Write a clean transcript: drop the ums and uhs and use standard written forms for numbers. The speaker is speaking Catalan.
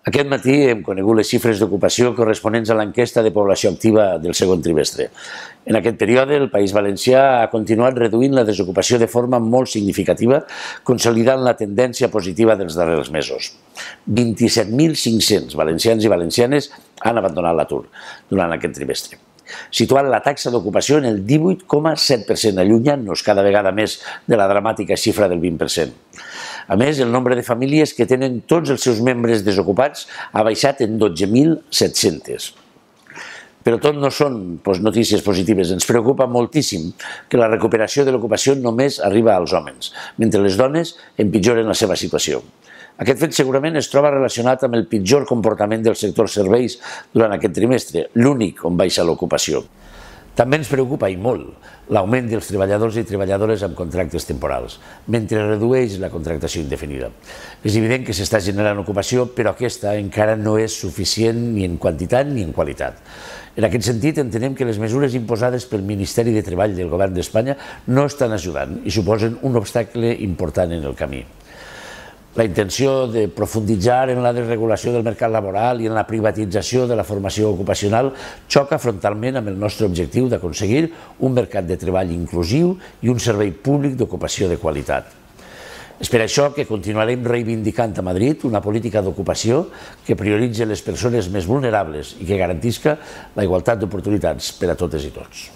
Aquest matí hem conegut les xifres d'ocupació corresponents a l'enquesta de població activa del segon trimestre. En aquest període, el País Valencià ha continuat reduint la desocupació de forma molt significativa, consolidant la tendència positiva dels darrers mesos. 27.500 valencians i valencianes han abandonat l'atur durant aquest trimestre, situant la taxa d'ocupació en el 18,7%, allunyant-nos cada vegada més de la dramàtica xifra del 20%. A més, el nombre de famílies que tenen tots els seus membres desocupats ha baixat en 12.700. Però tot no són notícies positives. Ens preocupa moltíssim que la recuperació de l'ocupació només arriba als homes, mentre les dones empitjoren la seva situació. Aquest fet segurament es troba relacionat amb el pitjor comportament del sector serveis durant aquest trimestre, l'únic on baixa l'ocupació. També ens preocupa, i molt, l'augment dels treballadors i treballadores amb contractes temporals, mentre redueix la contractació indefinida. És evident que s'està generant ocupació, però aquesta encara no és suficient ni en quantitat ni en qualitat. En aquest sentit, entenem que les mesures imposades pel Ministeri de Treball del Govern d'Espanya no estan ajudant i suposen un obstacle important en el camí. La intenció de profunditzar en la desregulació del mercat laboral i en la privatització de la formació ocupacional xoca frontalment amb el nostre objectiu d'aconseguir un mercat de treball inclusiu i un servei públic d'ocupació de qualitat. És per això que continuarem reivindicant a Madrid una política d'ocupació que prioritzi les persones més vulnerables i que garantisca la igualtat d'oportunitats per a totes i tots.